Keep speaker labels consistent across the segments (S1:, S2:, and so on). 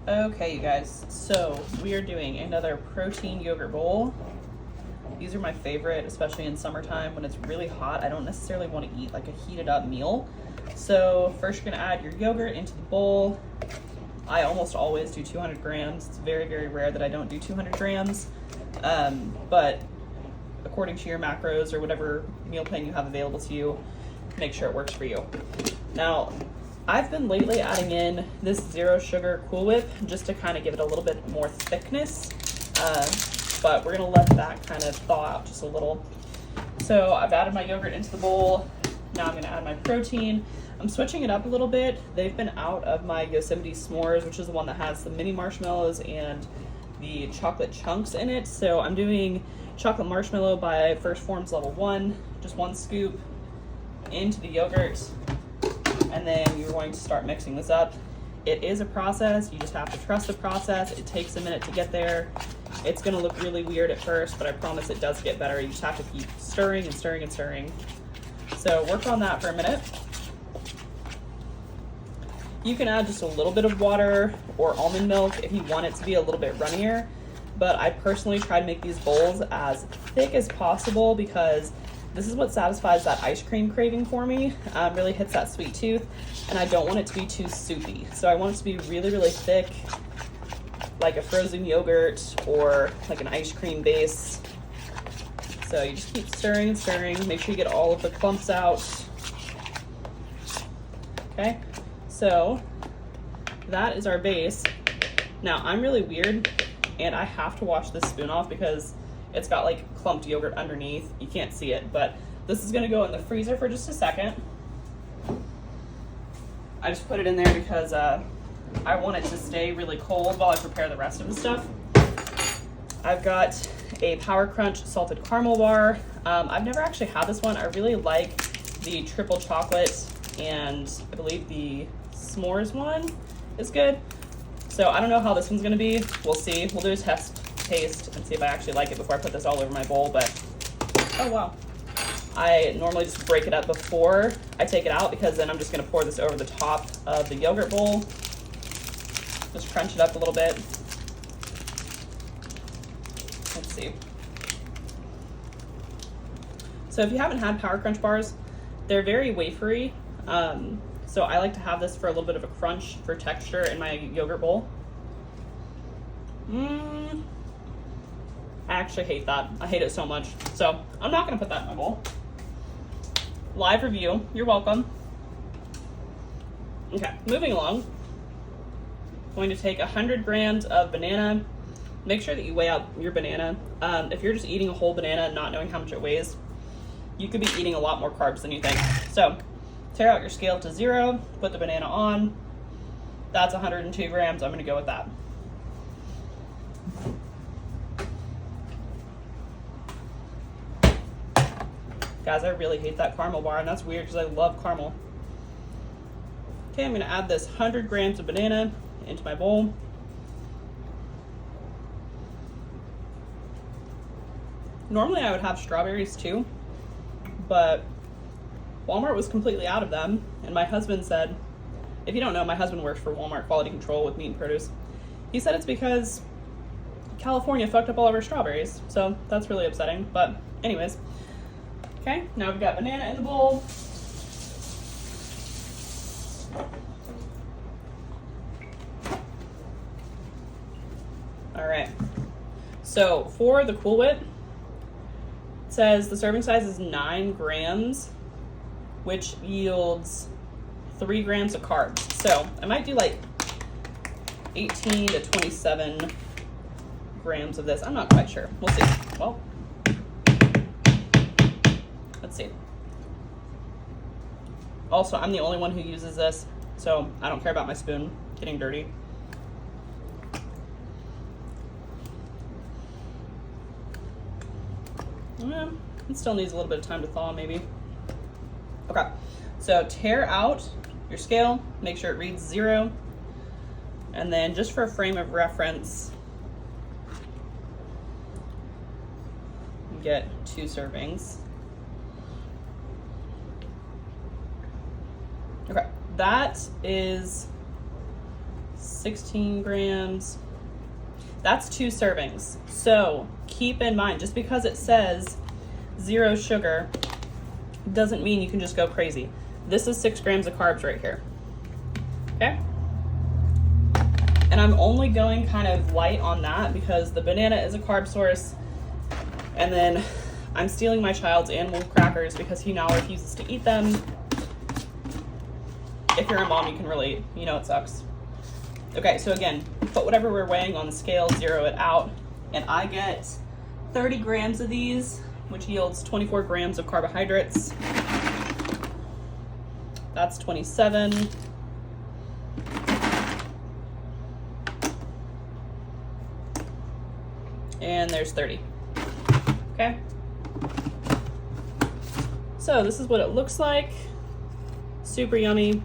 S1: Okay, you guys, so we are doing another protein yogurt bowl. These are my favorite, especially in summertime when it's really hot. I don't necessarily want to eat like a heated up meal. So first you're gonna add your yogurt into the bowl. I almost always do 200 grams. It's very, very rare that I don't do 200 grams. But according to your macros or whatever meal plan you have available to you, make sure it works for you. Now, I've been lately adding in this zero sugar Cool Whip just to kind of give it a little bit more thickness, but we're gonna let that kind of thaw out just a little. So I've added my yogurt into the bowl. Now I'm gonna add my protein. I'm switching it up a little bit. They've been out of my Yosemite s'mores, which is the one that has the mini marshmallows and the chocolate chunks in it. So I'm doing chocolate marshmallow by First Forms level 1, just 1 scoop into the yogurt. And then you're going to start mixing this up. It is a process. You just have to trust the process. It takes a minute to get there. It's gonna look really weird at first, but I promise it does get better. You just have to keep stirring and stirring and stirring. So work on that for a minute. You can add just a little bit of water or almond milk if you want it to be a little bit runnier, but I personally try to make these bowls as thick as possible because this is what satisfies that ice cream craving for me, really hits that sweet tooth, and I don't want it to be too soupy. So I want it to be really, really thick, like a frozen yogurt or like an ice cream base. So you just keep stirring and stirring, make sure you get all of the clumps out. Okay, so that is our base. Now I'm really weird and I have to wash this spoon off because it's got like clumped yogurt underneath. You can't see it, but this is gonna go in the freezer for just a second. I just put it in there because I want it to stay really cold while I prepare the rest of the stuff. I've got a Power Crunch salted caramel bar. I've never actually had this one. I really like the triple chocolate and I believe the s'mores one is good. So I don't know how this one's gonna be. We'll see. We'll do a taste and see if I actually like it before I put this all over my bowl, but oh wow. I normally just break it up before I take it out because then I'm just gonna pour this over the top of the yogurt bowl. Just crunch it up a little bit. Let's see. So if you haven't had Power Crunch bars, they're very wafery. So I like to have this for a little bit of a crunch for texture in my yogurt bowl. I actually hate that. I hate it so much. So I'm not gonna put that in my bowl. Live review, you're welcome. Okay, moving along. Going to take 100 grams of banana. Make sure that you weigh out your banana. If you're just eating a whole banana and not knowing how much it weighs, you could be eating a lot more carbs than you think. So tear out your scale to 0, put the banana on. That's 102 grams, I'm gonna go with that. Guys, I really hate that caramel bar, and that's weird because I love caramel. Okay, I'm gonna add this 100 grams of banana into my bowl. Normally I would have strawberries too, but Walmart was completely out of them, and my husband said, if you don't know, my husband works for Walmart Quality Control with meat and produce. He said it's because California fucked up all of our strawberries, so that's really upsetting, but anyways. Okay, now we've got banana in the bowl. All right, so for the Cool Whip, it says the serving size is 9 grams, which yields 3 grams of carbs. So I might do like 18 to 27 grams of this. I'm not quite sure. We'll see. Well, let's see. Also, I'm the only one who uses this, so I don't care about my spoon getting dirty. It still needs a little bit of time to thaw, maybe. Okay, so tear out your scale, make sure it reads 0, and then just for a frame of reference, you get 2 servings. Okay, that is 16 grams. That's 2 servings. So keep in mind, just because it says 0 sugar doesn't mean you can just go crazy. This is 6 grams of carbs right here. Okay? And I'm only going kind of light on that because the banana is a carb source. And then I'm stealing my child's animal crackers because he now refuses to eat them. If you're a mom, you can relate. You know it sucks. Okay, so again, put whatever we're weighing on the scale, 0 it out, and I get 30 grams of these, which yields 24 grams of carbohydrates. That's 27. And there's 30. Okay? So this is what it looks like. Super yummy.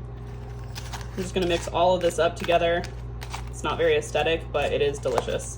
S1: I'm just gonna mix all of this up together. It's not very aesthetic, but it is delicious.